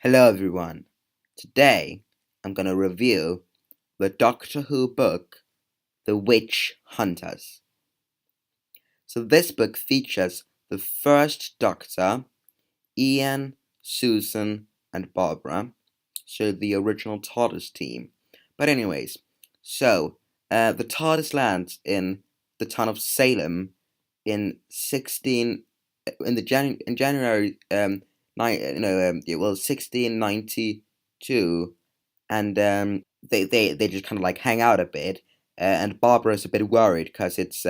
Hello everyone. Today I'm going to review the Doctor Who book, The Witch Hunters. So this book features the first Doctor, Ian, Susan, and Barbara, so the original TARDIS team. But anyways, the TARDIS lands in the town of Salem in 16 in the in January 1692, and they just kind of like hang out a bit, and Barbara's a bit worried because it's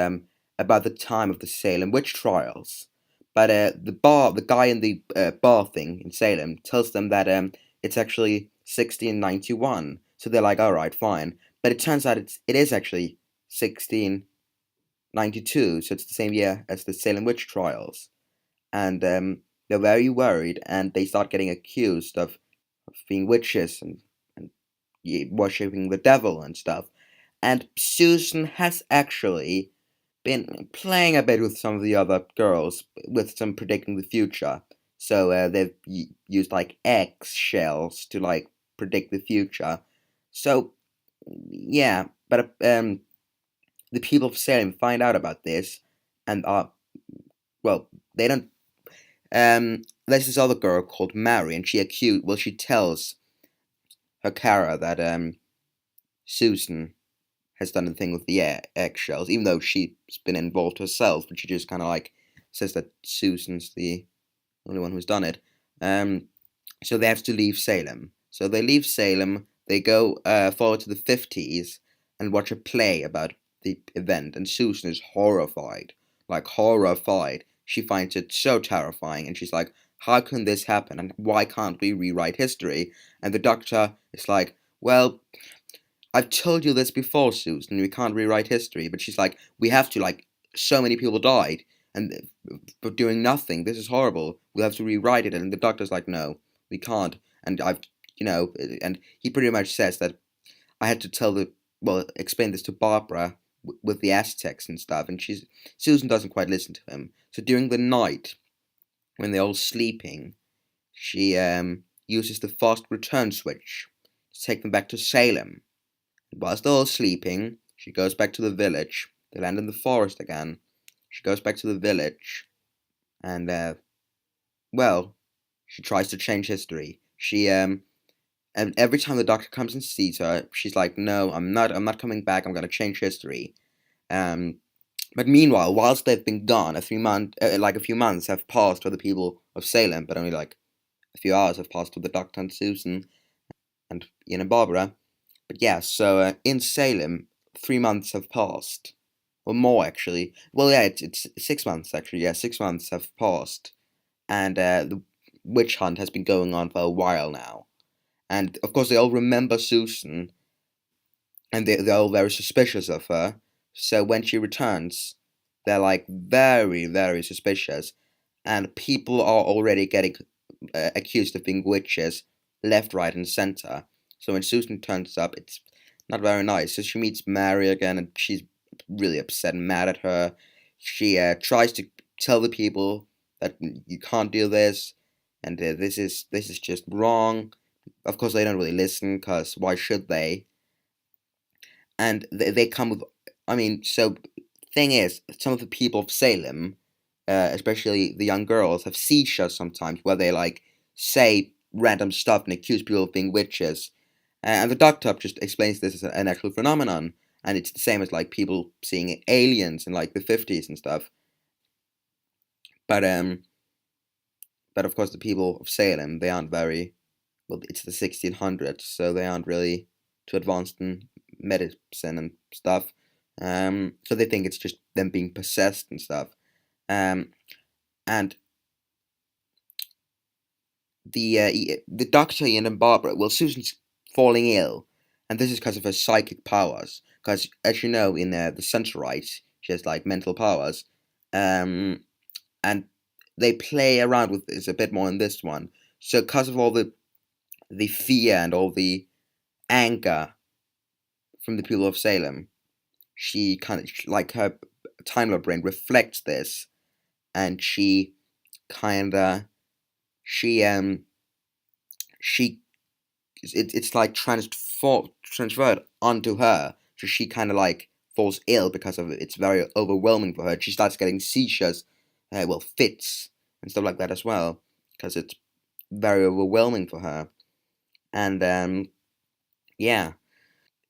about the time of the Salem witch trials. But the guy in the bar thing in Salem tells them that it's actually 1691. So they're like, all right, fine. But it turns out it is actually 1692. So it's the same year as the Salem witch trials, and they're very worried, and they start getting accused of being witches and worshipping the devil and stuff. And Susan has actually been playing a bit with some of the other girls with some predicting the future. So they've used like eggshells to like predict the future. So yeah, but the people of Salem find out about this, and are well, they don't. There's this other girl called Mary, and she tells her Kara that Susan has done the thing with the eggshells, even though she's been involved herself, but she just kind of like says that Susan's the only one who's done it. Um, so they have to leave Salem. So they leave Salem, they go forward to the 50s and watch a play about the event, and Susan is horrified. Like, horrified. She finds it so terrifying, and she's like, how can this happen, and why can't we rewrite history? And the doctor is like, well, I've told you this before, Susan. We can't rewrite history, but she's like, we have to. Like, so many people died, and for doing nothing. This is horrible. We'll have to rewrite it. And the doctor's like, no, we can't. And and he pretty much says that I had to explain this to Barbara with the Aztecs and stuff. And Susan doesn't quite listen to him. So during the night, when they're all sleeping, she uses the fast return switch to take them back to Salem. Whilst they're all sleeping, she goes back to the village. They land in the forest again. She goes back to the village, and she tries to change history. And every time the doctor comes and sees her, she's like, "No, I'm not. I'm not coming back. I'm gonna change history." Um, but meanwhile, whilst they've been gone, a few months have passed for the people of Salem, but only like a few hours have passed for the doctor and Susan and Ian and Barbara. But yeah, so in Salem, 3 months have passed, or more actually. Well, yeah, it's 6 months actually. Yeah, 6 months have passed, and the witch hunt has been going on for a while now. And of course, they all remember Susan, and they're all very suspicious of her. So when she returns, they're like very, very suspicious, and people are already getting accused of being witches left, right, and center. So when Susan turns up, it's not very nice. So she meets Mary again, and she's really upset and mad at her. She tries to tell the people that you can't do this, and this is just wrong. Of course, they don't really listen, because why should they? And they come with, I mean, so thing is, some of the people of Salem, especially the young girls, have seizures sometimes where they like say random stuff and accuse people of being witches. And the doctor just explains this as an actual phenomenon, and it's the same as like people seeing aliens in like the 50s and stuff. But but of course the people of Salem, they aren't very well. It's the 1600s, so they aren't really too advanced in medicine and stuff. So they think it's just them being possessed and stuff. Um, and the doctor Ian and Barbara, well, Susan's falling ill, and this is because of her psychic powers. Because as you know, in the Centerite, she has like mental powers, and they play around with this a bit more in this one. So because of all the fear and all the anger from the people of Salem, she kind of like her Time Lord brain reflects this, and she kind of she she it's like transferred onto her, so she kind of like falls ill because of it. It's very overwhelming for her. She starts getting seizures, fits and stuff like that as well, because it's very overwhelming for her. And yeah,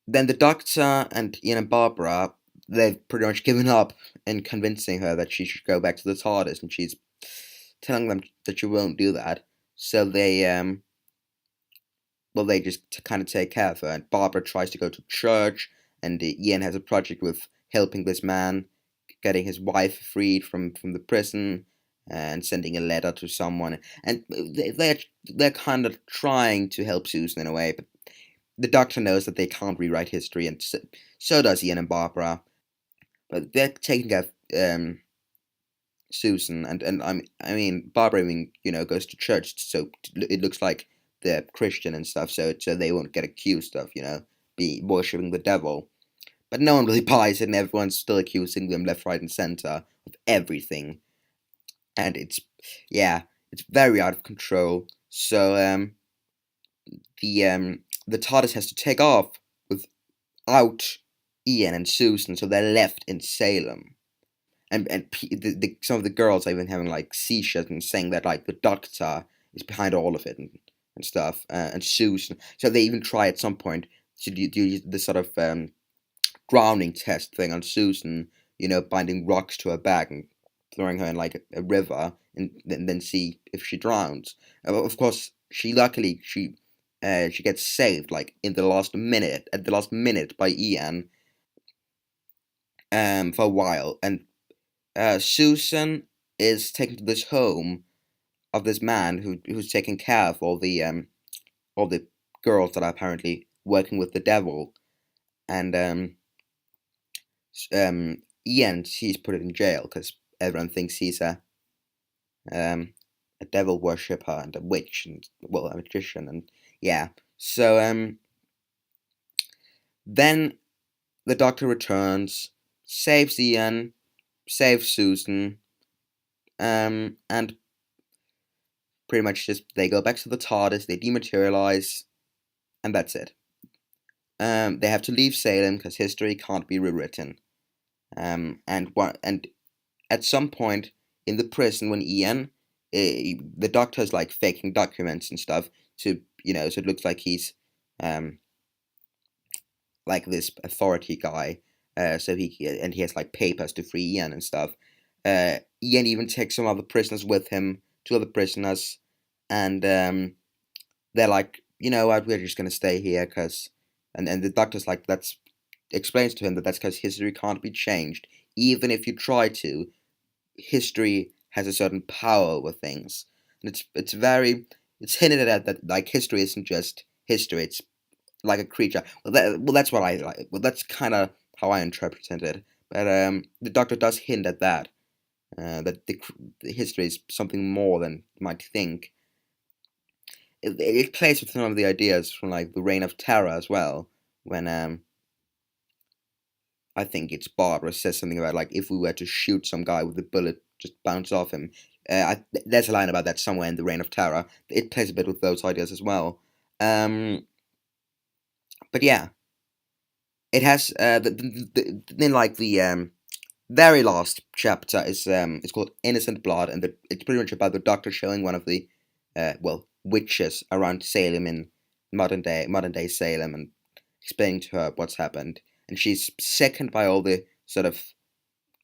then the doctor and Ian and Barbara, they've pretty much given up in convincing her that she should go back to the TARDIS, and she's telling them that she won't do that. So they just kind of take care of her. And Barbara tries to go to church, and Ian has a project with helping this man, getting his wife freed from the prison, and sending a letter to someone. And they're kind of trying to help Susan in a way, but the Doctor knows that they can't rewrite history, and so does Ian and Barbara. But they're taking care of Susan, and I mean Barbara even goes to church, so it looks like they're Christian and stuff, so they won't get accused of be worshipping the devil. But no one really buys it, and everyone's still accusing them left, right, and center of everything, and it's very out of control. So the TARDIS has to take off without Ian and Susan, so they're left in Salem. And some of the girls are even having like seizures and saying that like the doctor is behind all of it and stuff, and Susan. So they even try at some point to do this sort of drowning test thing on Susan, binding rocks to her back and throwing her in like a river, and then see if she drowns. Of course, she gets saved like in the last minute, at the last minute, by Ian, for a while. And Susan is taken to this home of this man who's taking care of all the girls that are apparently working with the devil. And Ian, he's put in jail because everyone thinks he's um, a devil worshipper and a witch, and a magician. And yeah. So then the Doctor returns, saves Ian, saves Susan, and pretty much just they go back to the TARDIS, they dematerialize, and that's it. They have to leave Salem because history can't be rewritten. And at some point in the prison, when Ian, the Doctor's like faking documents and stuff to so it looks like he's um like this authority guy. So he has like papers to free Ian and stuff. Ian even takes some other prisoners with him, two other prisoners, and they're like, you know what, we're just gonna stay here because, and the Doctor's like, that's explains to him that that's because history can't be changed, even if you try to. History has a certain power over things, and it's hinted at that like history isn't just history; it's like a creature. That's what I like. Well, that's kind of how I interpreted it. But the Doctor does hint at that, that the history is something more than you might think. It plays with some of the ideas from like the Reign of Terror as well, when I think it's Barbara says something about like if we were to shoot some guy with a bullet just bounce off him. There's a line about that somewhere in the Reign of Terror. It plays a bit with those ideas as well. But yeah, it has then like the very last chapter is it's called Innocent Blood, and it's pretty much about the Doctor showing one of the witches around Salem in modern day Salem, and explaining to her what's happened. And she's sickened by all the sort of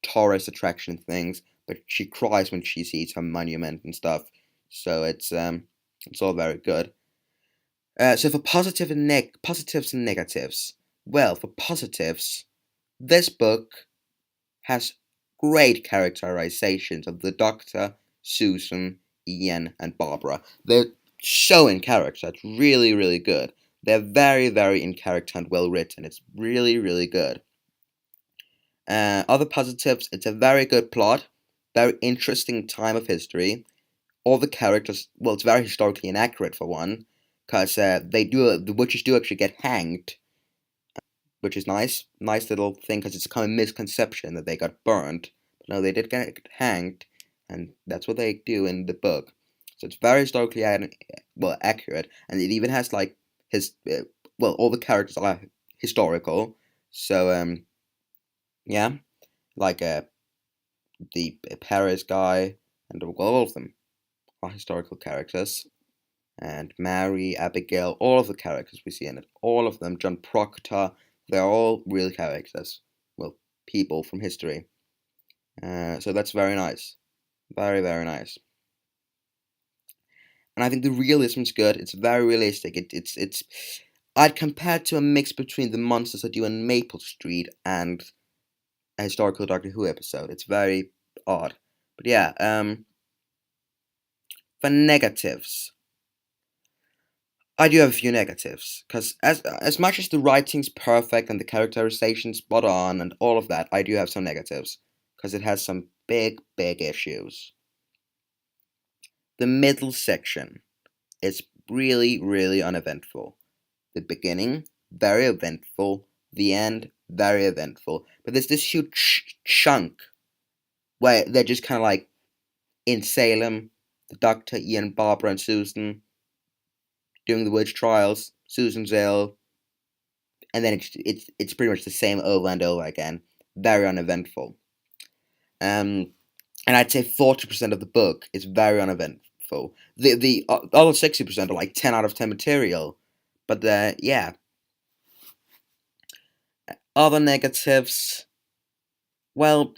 tourist attraction things, but she cries when she sees her monument and stuff. So it's all very good. So for positives and negatives. Well, for positives, this book has great characterizations of the Doctor, Susan, Ian, and Barbara. They're so in character. It's really, really good. They're very, very in character and well written. It's really, really good. Other positives, it's a very good plot, very interesting time of history. All the characters, well, it's very historically inaccurate for one, because the witches do actually get hanged, which is nice little thing, because it's a common misconception that they got burned. But no, they did get hanged, and that's what they do in the book. So it's very historically accurate, and it even has like his all the characters are historical. So yeah, like the Paris guy and all of them are historical characters. And Mary, Abigail, all of the characters we see in it, all of them, John Proctor, they're all real characters, well, people from history. So that's very nice, very very nice. And I think the realism is good. It's very realistic. It's I'd compare it to a mix between the monsters that do in Maple Street and a historical Doctor Who episode. It's very odd, but yeah. For negatives, I do have a few negatives because as much as the writing's perfect and the characterization spot on and all of that, I do have some negatives because it has some big issues. The middle section is really uneventful. The beginning, very eventful. The end, very eventful. But there's this huge chunk where they're just kind of like in Salem, the Doctor, Ian, Barbara, and Susan doing the witch trials. Susan's ill, and then it's pretty much the same over and over again. Very uneventful. And I'd say 40% of the book is very uneventful. The other 60% are like 10 out of 10 material. But yeah, other negatives. Well,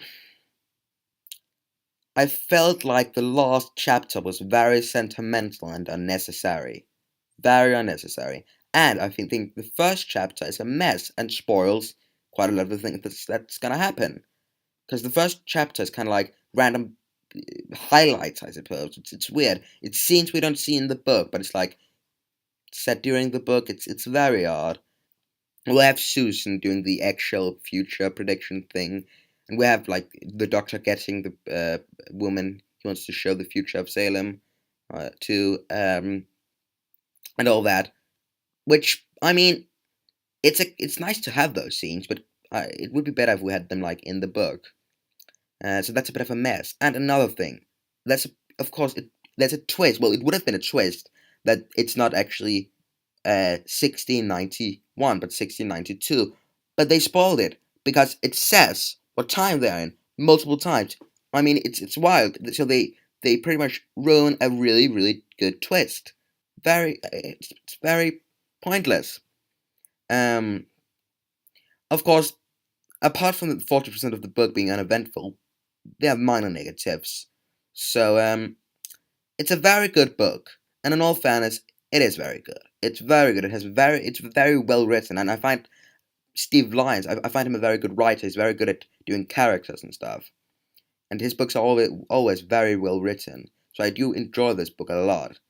I felt like the last chapter was very sentimental and unnecessary. Very unnecessary. And I think the first chapter is a mess and spoils quite a lot of the things that's gonna happen. Because the first chapter is kind of like random highlights, I suppose. It's weird. It's scenes we don't see in the book, but it's like set during the book. It's very odd. We have Susan doing the actual future prediction thing, and we have like the Doctor getting the woman he wants to show the future of Salem to, and all that. Which I mean, it's nice to have those scenes, but it would be better if we had them like in the book. So that's a bit of a mess. And another thing, that's of course there's a twist. Well, it would have been a twist that it's not actually 1691 but 1692. But they spoiled it because it says what time they're in multiple times. I mean, it's wild. So they pretty much ruin a really good twist. It's very pointless. Um, of course, apart from the 40% of the book being uneventful, they have minor negatives. So it's a very good book, and in all fairness, it is very good. It's very good. It's very well written, and I find Steve Lyons. I find him a very good writer. He's very good at doing characters and stuff, and his books are always very well written. So I do enjoy this book a lot.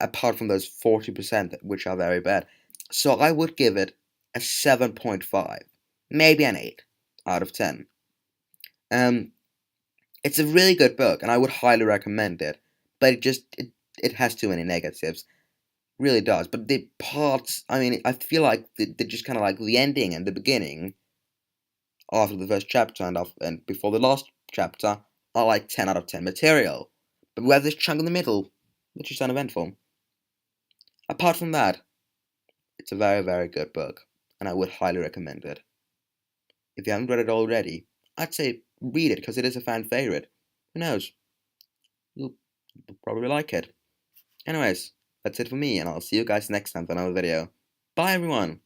Apart from those 40% which are very bad, so I would give it a 7.5, maybe an 8 out of 10. Um, It's a really good book, and I would highly recommend it. But it has too many negatives, really does. But the parts, I mean, I feel like they're just kind of like the ending and the beginning after the first chapter and before the last chapter are like 10 out of 10 material. But we have this chunk in the middle, which is uneventful. Apart from that, it's a very good book, and I would highly recommend it. If you haven't read it already, I'd say read it because it is a fan favorite. Who knows? You'll probably like it. Anyways, that's it for me, and I'll see you guys next time for another video. Bye, everyone!